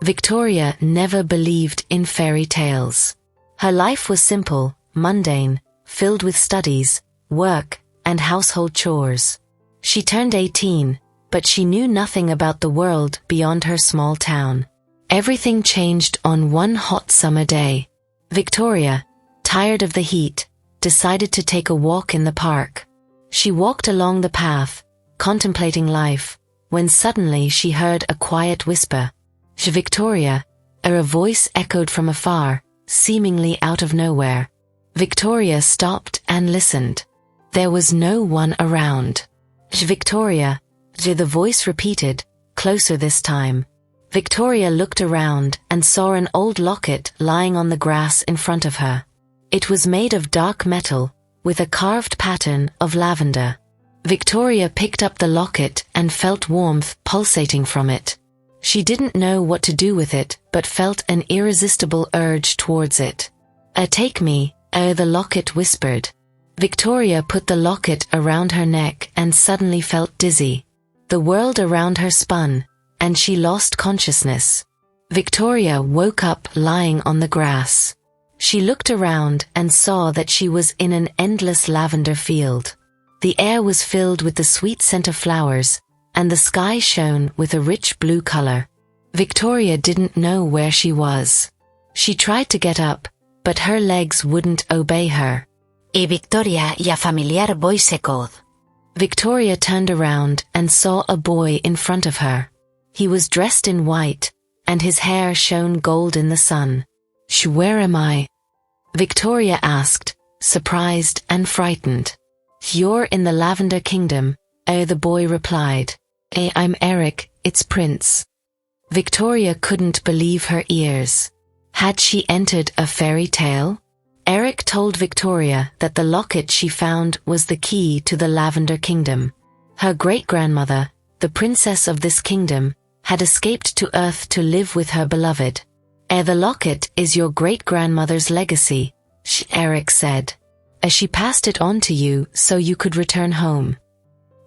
Victoria never believed in fairy tales. Her life was simple, mundane, filled with studies, work, and household chores. She turned 18, but she knew nothing about the world beyond her small town. Everything changed on one hot summer day. Victoria, tired of the heat, decided to take a walk in the park. She walked along the path, contemplating life, when suddenly she heard a quiet whisper. Victoria, a voice echoed from afar, seemingly out of nowhere. Victoria stopped and listened. There was no one around. Victoria, the voice repeated, closer this time. Victoria looked around and saw an old locket lying on the grass in front of her. It was made of dark metal, with a carved pattern of lavender. Victoria picked up the locket and felt warmth pulsating from it. She didn't know what to do with it, but felt an irresistible urge towards it. Take me, the locket whispered. Victoria put the locket around her neck and suddenly felt dizzy. The world around her spun, and she lost consciousness. Victoria woke up lying on the grass. She looked around and saw that she was in an endless lavender field. The air was filled with the sweet scent of flowers, and the sky shone with a rich blue color. Victoria didn't know where she was. She tried to get up, but her legs wouldn't obey her. Y Victoria y a familiar boy se cod. Victoria turned around and saw a boy in front of her. He was dressed in white, and his hair shone gold in the sun. Where am I? Victoria asked, surprised and frightened. You're in the Lavender Kingdom, the boy replied. I'm Eric, its prince. Victoria couldn't believe her ears. Had she entered a fairy tale? Eric told Victoria that the locket she found was the key to the Lavender Kingdom. Her great-grandmother, the princess of this kingdom, had escaped to Earth to live with her beloved. The locket is your great-grandmother's legacy, Eric said. She passed it on to you so you could return home.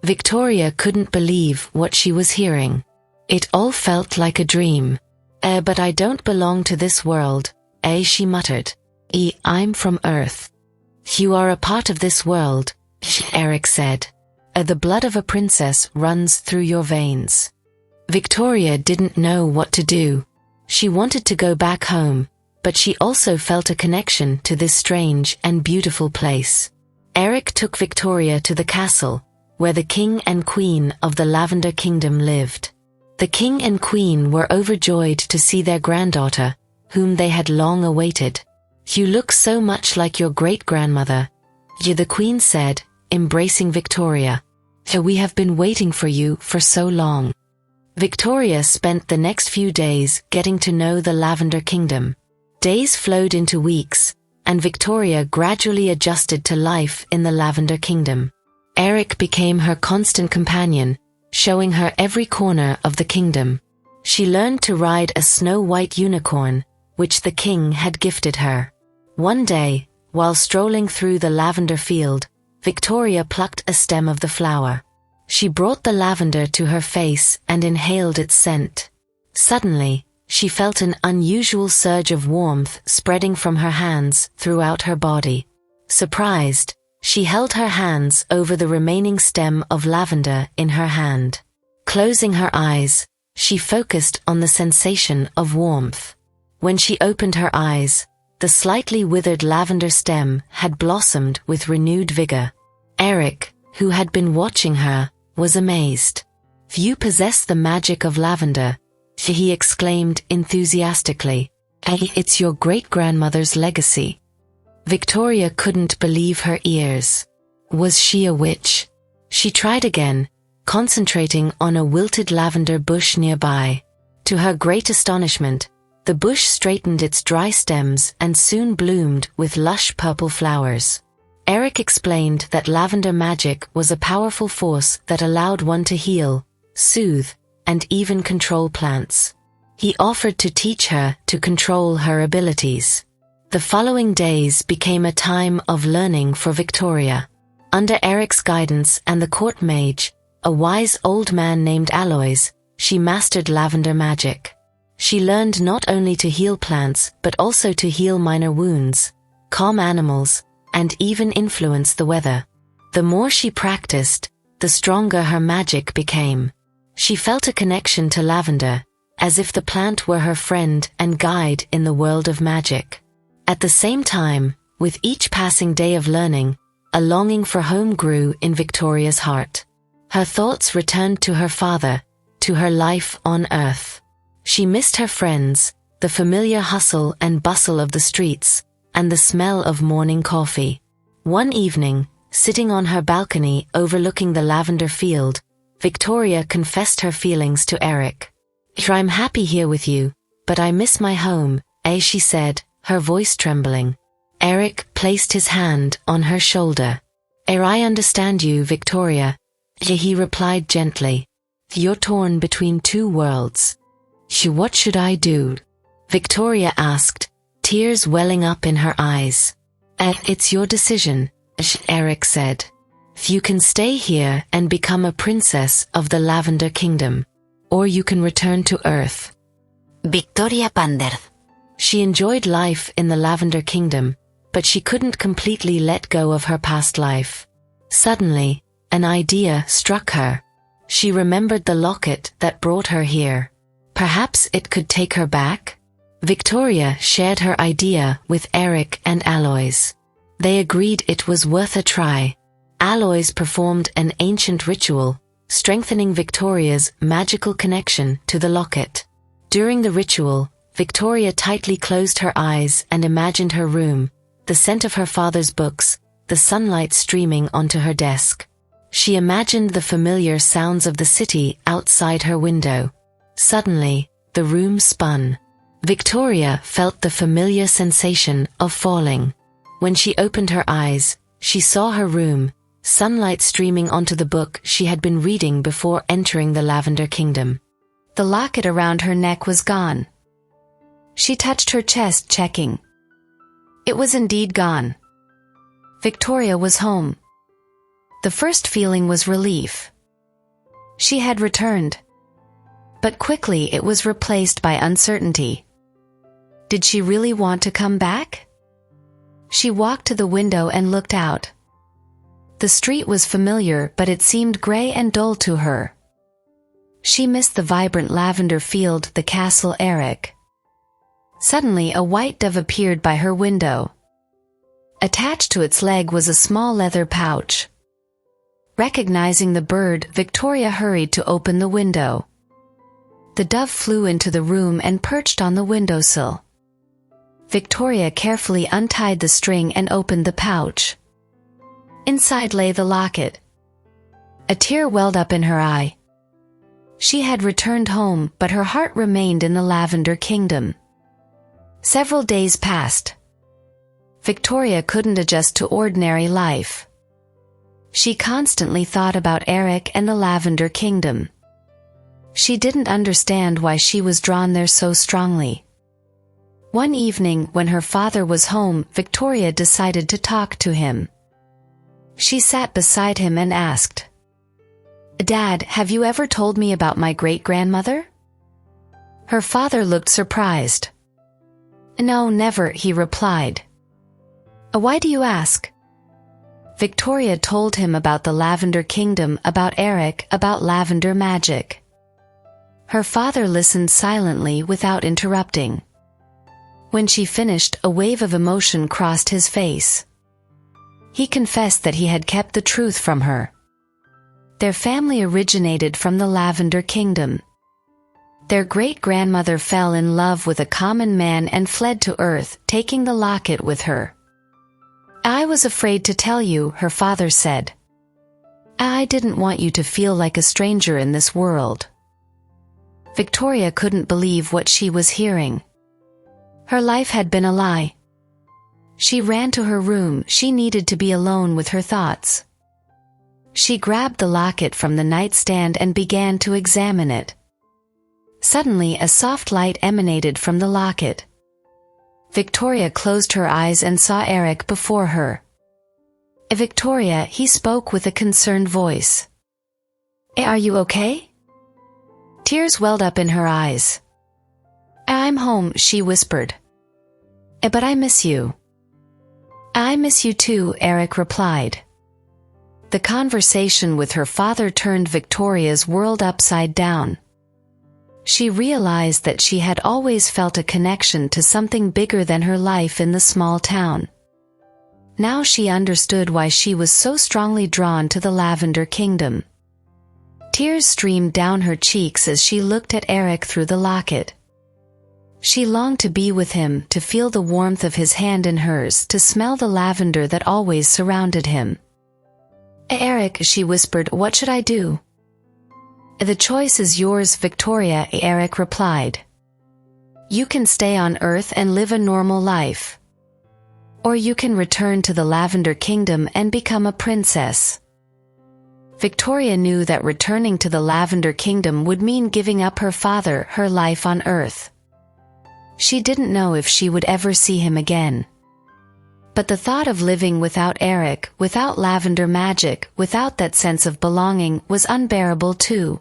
Victoria couldn't believe what she was hearing. It all felt like a dream. But I don't belong to this world, she muttered. I'm from Earth. You are a part of this world, Eric said. The blood of a princess runs through your veins. Victoria didn't know what to do. She wanted to go back home, but she also felt a connection to this strange and beautiful place. Eric took Victoria to the castle, where the king and queen of the Lavender Kingdom lived. The king and queen were overjoyed to see their granddaughter, whom they had long awaited. You look so much like your great-grandmother, the queen said, embracing Victoria. We have been waiting for you for so long. Victoria spent the next few days getting to know the Lavender Kingdom. Days flowed into weeks, and Victoria gradually adjusted to life in the Lavender Kingdom. Eric became her constant companion, showing her every corner of the kingdom. She learned to ride a snow-white unicorn, which the king had gifted her. One day, while strolling through the lavender field, Victoria plucked a stem of the flower. She brought the lavender to her face and inhaled its scent. Suddenly, she felt an unusual surge of warmth spreading from her hands throughout her body. Surprised, she held her hands over the remaining stem of lavender in her hand. Closing her eyes, she focused on the sensation of warmth. When she opened her eyes, the slightly withered lavender stem had blossomed with renewed vigor. Eric, who had been watching her, was amazed. You possess the magic of lavender, he exclaimed enthusiastically. It's your great-grandmother's legacy. Victoria couldn't believe her ears. Was she a witch? She tried again, concentrating on a wilted lavender bush nearby. To her great astonishment, the bush straightened its dry stems and soon bloomed with lush purple flowers. Eric explained that lavender magic was a powerful force that allowed one to heal, soothe, and even control plants. He offered to teach her to control her abilities. The following days became a time of learning for Victoria. Under Eric's guidance and the court mage, a wise old man named Aloys, she mastered lavender magic. She learned not only to heal plants but also to heal minor wounds, calm animals, and even influence the weather. The more she practiced, the stronger her magic became. She felt a connection to lavender, as if the plant were her friend and guide in the world of magic. At the same time, with each passing day of learning, a longing for home grew in Victoria's heart. Her thoughts returned to her father, to her life on earth. She missed her friends, the familiar hustle and bustle of the streets, and the smell of morning coffee. One evening, sitting on her balcony overlooking the lavender field, Victoria confessed her feelings to Eric. "I'm happy here with you, but I miss my home," she said, her voice trembling. Eric placed his hand on her shoulder. "I understand you, Victoria," he replied gently. "You're torn between two worlds." "What should I do?" Victoria asked, tears welling up in her eyes. "It's your decision," Eric said. "You can stay here and become a princess of the Lavender Kingdom, or you can return to Earth." Victoria pondered. She enjoyed life in the Lavender Kingdom, but she couldn't completely let go of her past life. Suddenly, an idea struck her. She remembered the locket that brought her here. Perhaps it could take her back? Victoria shared her idea with Eric and Alois. They agreed it was worth a try. Alois performed an ancient ritual, strengthening Victoria's magical connection to the locket. During the ritual, Victoria tightly closed her eyes and imagined her room, the scent of her father's books, the sunlight streaming onto her desk. She imagined the familiar sounds of the city outside her window. Suddenly, the room spun. Victoria felt the familiar sensation of falling. When she opened her eyes, she saw her room, sunlight streaming onto the book she had been reading before entering the Lavender Kingdom. The locket around her neck was gone. She touched her chest, checking. It was indeed gone. Victoria was home. The first feeling was relief. She had returned. But quickly it was replaced by uncertainty. Did she really want to come back? She walked to the window and looked out. The street was familiar, but it seemed gray and dull to her. She missed the vibrant lavender field, the castle Eric. Suddenly a white dove appeared by her window. Attached to its leg was a small leather pouch. Recognizing the bird, Victoria hurried to open the window. The dove flew into the room and perched on the windowsill. Victoria carefully untied the string and opened the pouch. Inside lay the locket. A tear welled up in her eye. She had returned home, but her heart remained in the Lavender Kingdom. Several days passed. Victoria couldn't adjust to ordinary life. She constantly thought about Eric and the Lavender Kingdom. She didn't understand why she was drawn there so strongly. One evening, when her father was home, Victoria decided to talk to him. She sat beside him and asked, "Dad, have you ever told me about my great-grandmother?" Her father looked surprised. "No, never," he replied. "Why do you ask?" Victoria told him about the Lavender Kingdom, about Eric, about lavender magic. Her father listened silently without interrupting. When she finished, a wave of emotion crossed his face. He confessed that he had kept the truth from her. Their family originated from the Lavender Kingdom. Their great-grandmother fell in love with a common man and fled to Earth, taking the locket with her. "I was afraid to tell you," her father said. "I didn't want you to feel like a stranger in this world." Victoria couldn't believe what she was hearing. Her life had been a lie. She ran to her room. She needed to be alone with her thoughts. She grabbed the locket from the nightstand and began to examine it. Suddenly, a soft light emanated from the locket. Victoria closed her eyes and saw Eric before her. "Victoria," he spoke with a concerned voice. "Are you okay?" Tears welled up in her eyes. I'm home, she whispered. But I miss you. I miss you too, Eric replied. The conversation with her father turned Victoria's world upside down. She realized that she had always felt a connection to something bigger than her life in the small town. Now she understood why she was so strongly drawn to the Lavender Kingdom. Tears streamed down her cheeks as she looked at Eric through the locket. She longed to be with him, to feel the warmth of his hand in hers, to smell the lavender that always surrounded him. Eric, she whispered, what should I do? The choice is yours, Victoria, Eric replied. You can stay on Earth and live a normal life. Or you can return to the Lavender Kingdom and become a princess. Victoria knew that returning to the Lavender Kingdom would mean giving up her father, her life on Earth. She didn't know if she would ever see him again. But the thought of living without Eric, without lavender magic, without that sense of belonging, was unbearable too.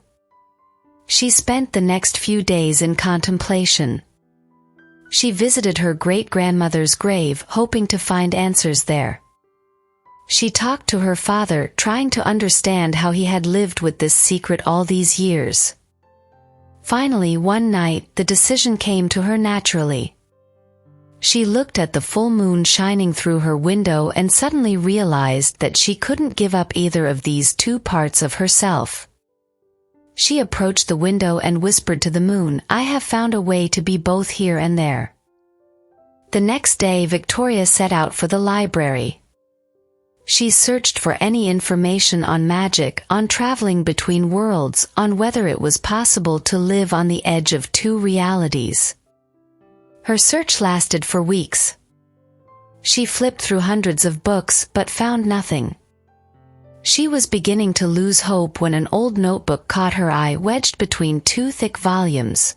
She spent the next few days in contemplation. She visited her great-grandmother's grave, hoping to find answers there. She talked to her father, trying to understand how he had lived with this secret all these years. Finally, one night, the decision came to her naturally. She looked at the full moon shining through her window and suddenly realized that she couldn't give up either of these two parts of herself. She approached the window and whispered to the moon, I have found a way to be both here and there. The next day, Victoria set out for the library. She searched for any information on magic, on traveling between worlds, on whether it was possible to live on the edge of two realities. Her search lasted for weeks. She flipped through hundreds of books, but found nothing. She was beginning to lose hope when an old notebook caught her eye, wedged between two thick volumes.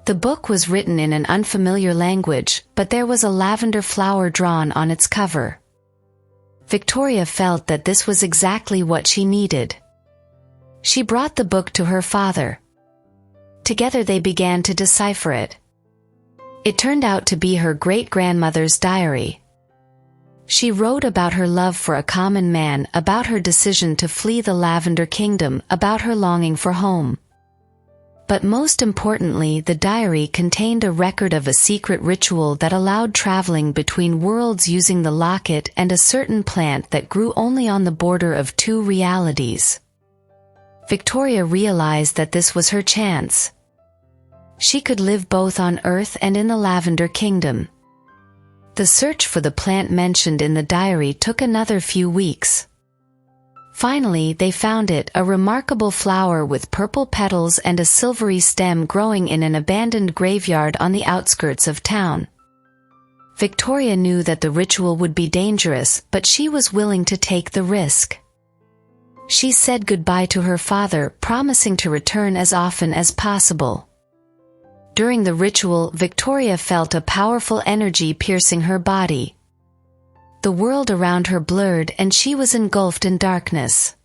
The book was written in an unfamiliar language, but there was a lavender flower drawn on its cover. Victoria felt that this was exactly what she needed. She brought the book to her father. Together they began to decipher it. It turned out to be her great-grandmother's diary. She wrote about her love for a common man, about her decision to flee the Lavender Kingdom, about her longing for home. But most importantly, the diary contained a record of a secret ritual that allowed traveling between worlds using the locket and a certain plant that grew only on the border of two realities. Victoria realized that this was her chance. She could live both on Earth and in the Lavender Kingdom. The search for the plant mentioned in the diary took another few weeks. Finally, they found it, a remarkable flower with purple petals and a silvery stem growing in an abandoned graveyard on the outskirts of town. Victoria knew that the ritual would be dangerous, but she was willing to take the risk. She said goodbye to her father, promising to return as often as possible. During the ritual, Victoria felt a powerful energy piercing her body. The world around her blurred and she was engulfed in darkness.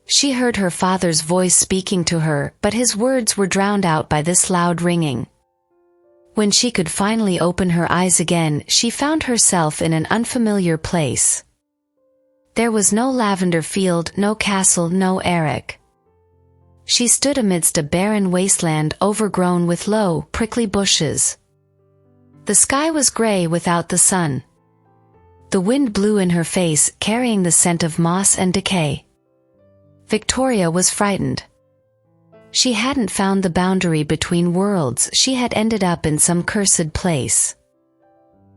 She heard her father's voice speaking to her, but his words were drowned out by this loud ringing. When she could finally open her eyes again, she found herself in an unfamiliar place. There was no lavender field, no castle, no Eric. She stood amidst a barren wasteland overgrown with low, prickly bushes. The sky was gray without the sun. The wind blew in her face, carrying the scent of moss and decay. Victoria was frightened. She hadn't found the boundary between worlds, she had ended up in some cursed place.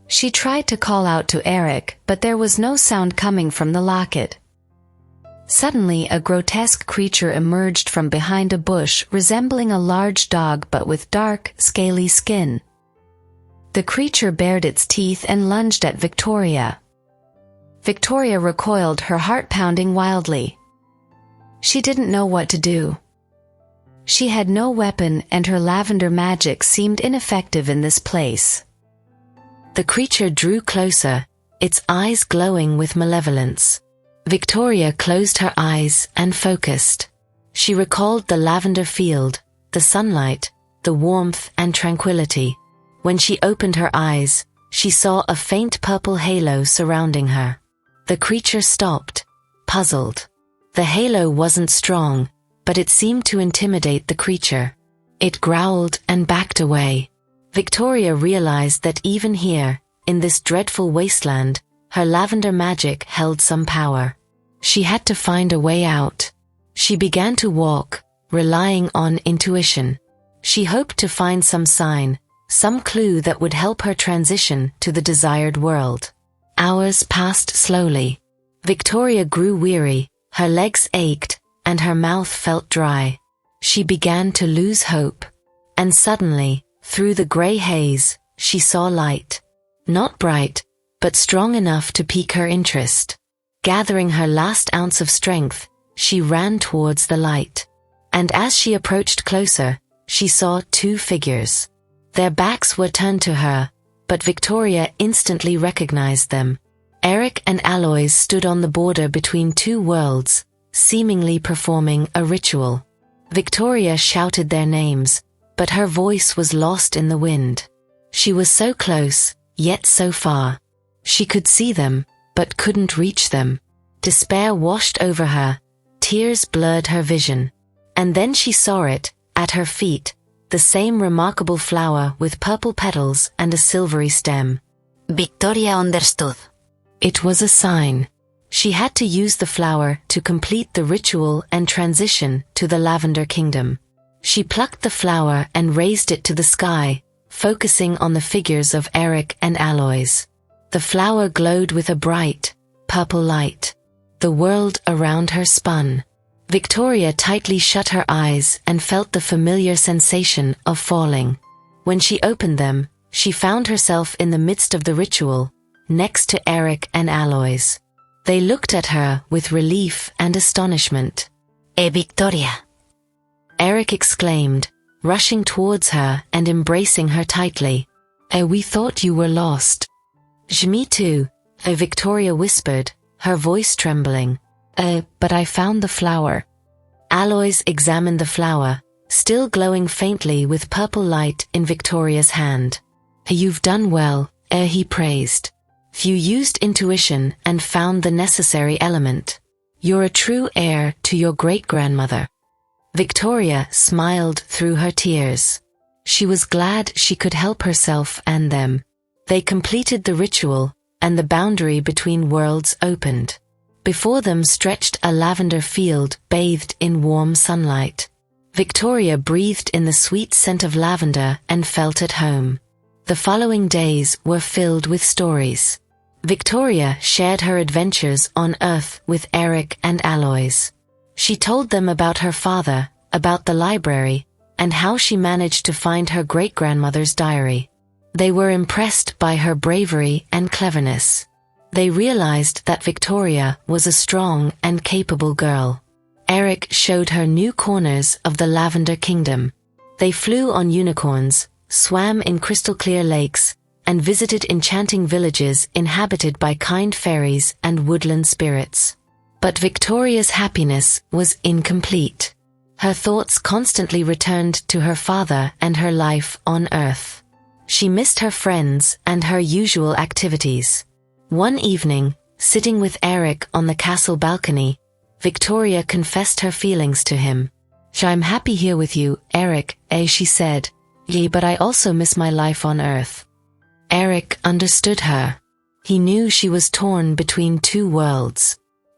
She tried to call out to Eric, but there was no sound coming from the locket. Suddenly, a grotesque creature emerged from behind a bush, resembling a large dog but with dark, scaly skin. The creature bared its teeth and lunged at Victoria. Victoria recoiled, her heart pounding wildly. She didn't know what to do. She had no weapon, and her lavender magic seemed ineffective in this place. The creature drew closer, its eyes glowing with malevolence. Victoria closed her eyes and focused. She recalled the lavender field, the sunlight, the warmth and tranquility. When she opened her eyes, she saw a faint purple halo surrounding her. The creature stopped, puzzled. The halo wasn't strong, but it seemed to intimidate the creature. It growled and backed away. Victoria realized that even here, in this dreadful wasteland, her lavender magic held some power. She had to find a way out. She began to walk, relying on intuition. She hoped to find some sign, some clue that would help her transition to the desired world. Hours passed slowly. Victoria grew weary, her legs ached, and her mouth felt dry. She began to lose hope. And suddenly, through the gray haze, she saw light. Not bright, but strong enough to pique her interest. Gathering her last ounce of strength, she ran towards the light. And as she approached closer, she saw two figures. Their backs were turned to her, but Victoria instantly recognized them. Eric and Aloys stood on the border between two worlds, seemingly performing a ritual. Victoria shouted their names, but her voice was lost in the wind. She was so close, yet so far. She could see them, but couldn't reach them. Despair washed over her, tears blurred her vision. And then she saw it, at her feet, the same remarkable flower with purple petals and a silvery stem. Victoria understood. It was a sign. She had to use the flower to complete the ritual and transition to the Lavender Kingdom. She plucked the flower and raised it to the sky, focusing on the figures of Eric and Aloys. The flower glowed with a bright, purple light. The world around her spun. Victoria tightly shut her eyes and felt the familiar sensation of falling. When she opened them, she found herself in the midst of the ritual, next to Eric and Aloys. They looked at her with relief and astonishment. Victoria! Eric exclaimed, rushing towards her and embracing her tightly. We thought you were lost. Me too, Victoria whispered, her voice trembling. But I found the flower. Aloys examined the flower, still glowing faintly with purple light in Victoria's hand. You've done well, he praised. You used intuition and found the necessary element. You're a true heir to your great-grandmother. Victoria smiled through her tears. She was glad she could help herself and them. They completed the ritual, and the boundary between worlds opened. Before them stretched a lavender field bathed in warm sunlight. Victoria breathed in the sweet scent of lavender and felt at home. The following days were filled with stories. Victoria shared her adventures on Earth with Eric and Aloys. She told them about her father, about the library, and how she managed to find her great-grandmother's diary. They were impressed by her bravery and cleverness. They realized that Victoria was a strong and capable girl. Eric showed her new corners of the Lavender Kingdom. They flew on unicorns, swam in crystal-clear lakes, and visited enchanting villages inhabited by kind fairies and woodland spirits. But Victoria's happiness was incomplete. Her thoughts constantly returned to her father and her life on Earth. She missed her friends and her usual activities. One evening, sitting with Eric on the castle balcony, Victoria confessed her feelings to him. I'm happy here with you, Eric, she said. But I also miss my life on Earth. Eric understood her. He knew she was torn between two worlds.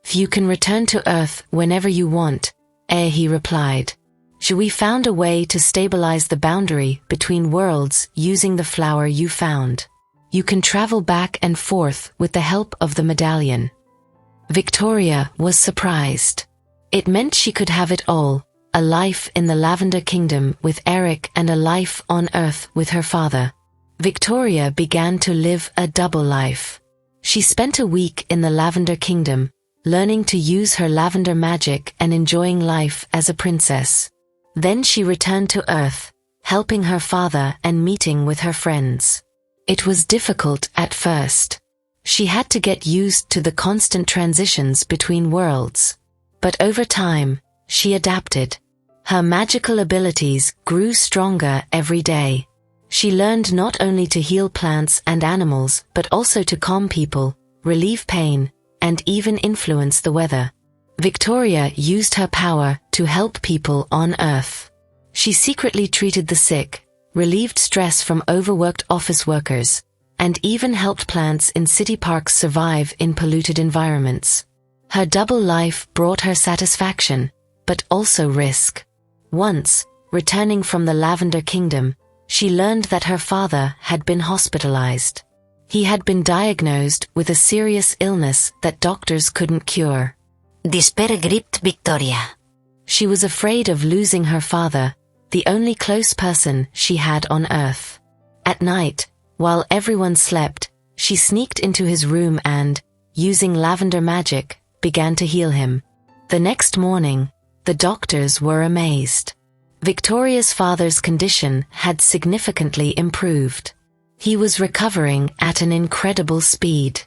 You can return to Earth whenever you want, he replied. We found a way to stabilize the boundary between worlds using the flower you found. You can travel back and forth with the help of the medallion. Victoria was surprised. It meant she could have it all, a life in the Lavender Kingdom with Eric and a life on Earth with her father. Victoria began to live a double life. She spent a week in the Lavender Kingdom, learning to use her lavender magic and enjoying life as a princess. Then she returned to Earth, helping her father and meeting with her friends. It was difficult at first. She had to get used to the constant transitions between worlds. But over time, she adapted. Her magical abilities grew stronger every day. She learned not only to heal plants and animals, but also to calm people, relieve pain, and even influence the weather. Victoria used her power to help people on Earth. She secretly treated the sick, relieved stress from overworked office workers, and even helped plants in city parks survive in polluted environments. Her double life brought her satisfaction, but also risk. Once, returning from the Lavender Kingdom, she learned that her father had been hospitalized. He had been diagnosed with a serious illness that doctors couldn't cure. Despair gripped Victoria. She was afraid of losing her father, the only close person she had on Earth. At night, while everyone slept, she sneaked into his room and, using lavender magic, began to heal him. The next morning, the doctors were amazed. Victoria's father's condition had significantly improved. He was recovering at an incredible speed.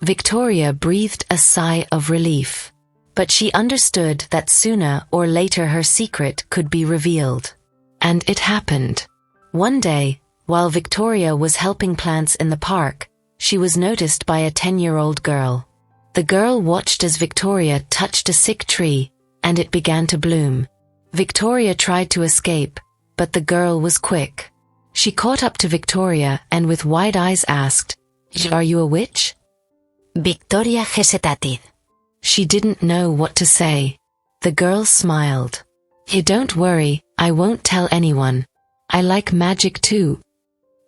Victoria breathed a sigh of relief. But she understood that sooner or later her secret could be revealed. And it happened. One day, while Victoria was helping plants in the park, she was noticed by a 10-year-old girl. The girl watched as Victoria touched a sick tree, and it began to bloom. Victoria tried to escape, but the girl was quick. She caught up to Victoria and with wide eyes asked, "Are you a witch?" Victoria hesitated. She didn't know what to say. The girl smiled. Don't worry, I won't tell anyone. I like magic too."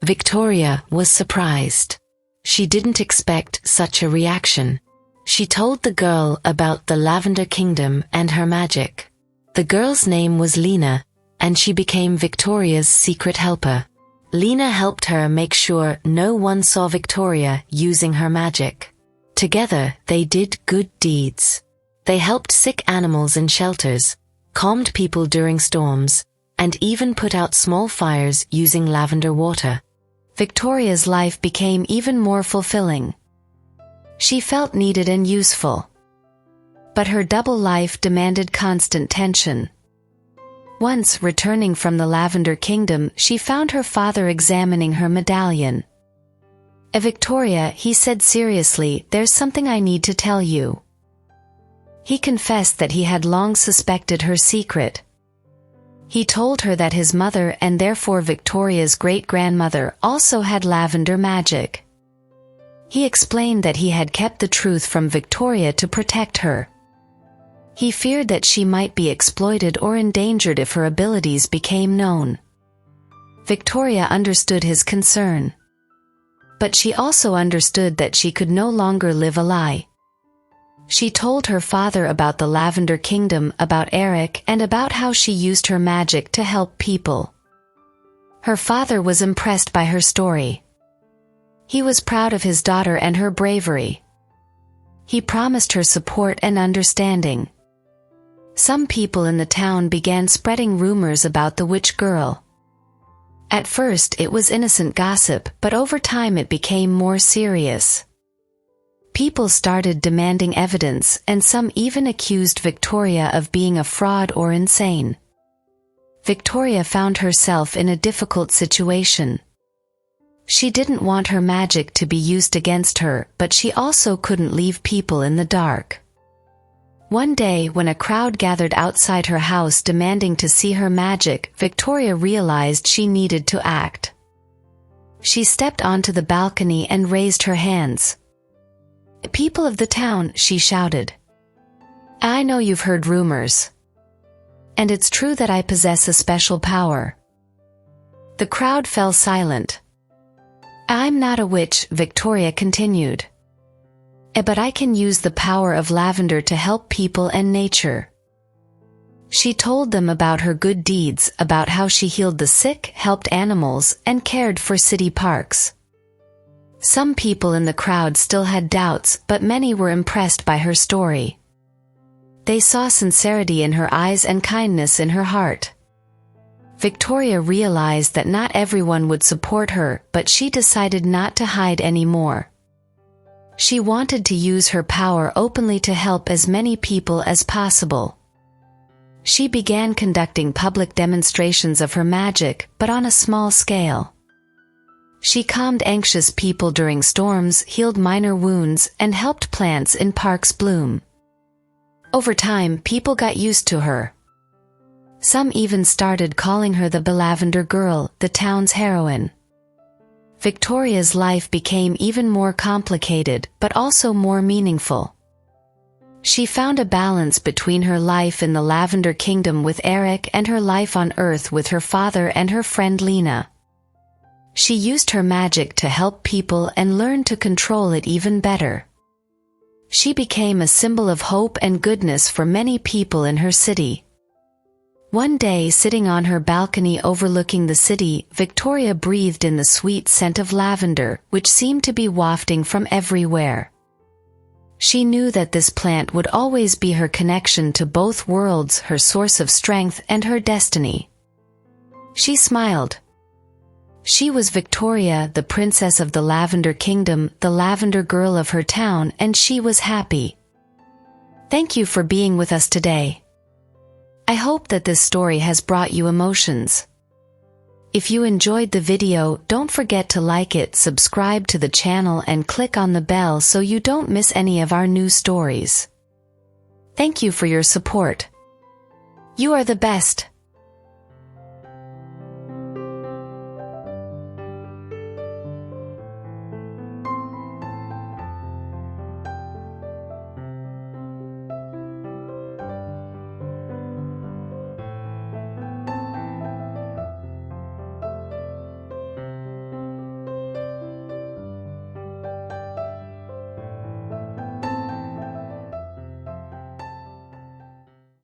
Victoria was surprised. She didn't expect such a reaction. She told the girl about the Lavender Kingdom and her magic. The girl's name was Lena, and she became Victoria's secret helper. Lena helped her make sure no one saw Victoria using her magic. Together, they did good deeds. They helped sick animals in shelters, calmed people during storms, and even put out small fires using lavender water. Victoria's life became even more fulfilling. She felt needed and useful. But her double life demanded constant tension. Once, returning from the Lavender Kingdom, she found her father examining her medallion. "Victoria," he said seriously, "there's something I need to tell you." He confessed that he had long suspected her secret. He told her that his mother and therefore Victoria's great-grandmother also had lavender magic. He explained that he had kept the truth from Victoria to protect her. He feared that she might be exploited or endangered if her abilities became known. Victoria understood his concern. But she also understood that she could no longer live a lie. She told her father about the Lavender Kingdom, about Eric, and about how she used her magic to help people. Her father was impressed by her story. He was proud of his daughter and her bravery. He promised her support and understanding. Some people in the town began spreading rumors about the witch girl. At first it was innocent gossip, but over time it became more serious. People started demanding evidence, and some even accused Victoria of being a fraud or insane. Victoria found herself in a difficult situation. She didn't want her magic to be used against her, but she also couldn't leave people in the dark. One day, when a crowd gathered outside her house demanding to see her magic, Victoria realized she needed to act. She stepped onto the balcony and raised her hands. "People of the town," she shouted. "I know you've heard rumors. And it's true that I possess a special power." The crowd fell silent. "I'm not a witch," Victoria continued. "But I can use the power of lavender to help people and nature." She told them about her good deeds, about how she healed the sick, helped animals, and cared for city parks. Some people in the crowd still had doubts, but many were impressed by her story. They saw sincerity in her eyes and kindness in her heart. Victoria realized that not everyone would support her, but she decided not to hide anymore. She wanted to use her power openly to help as many people as possible. She began conducting public demonstrations of her magic, but on a small scale. She calmed anxious people during storms, healed minor wounds, and helped plants in parks bloom. Over time, people got used to her. Some even started calling her the Lavender Girl, the town's heroine. Victoria's life became even more complicated, but also more meaningful. She found a balance between her life in the Lavender Kingdom with Eric and her life on Earth with her father and her friend Lena. She used her magic to help people and learned to control it even better. She became a symbol of hope and goodness for many people in her city. One day, sitting on her balcony overlooking the city, Victoria breathed in the sweet scent of lavender, which seemed to be wafting from everywhere. She knew that this plant would always be her connection to both worlds, her source of strength and her destiny. She smiled. She was Victoria, the princess of the Lavender Kingdom, the lavender girl of her town, and she was happy. Thank you for being with us today. I hope that this story has brought you emotions. If you enjoyed the video, don't forget to like it, subscribe to the channel and click on the bell so you don't miss any of our new stories. Thank you for your support. You are the best.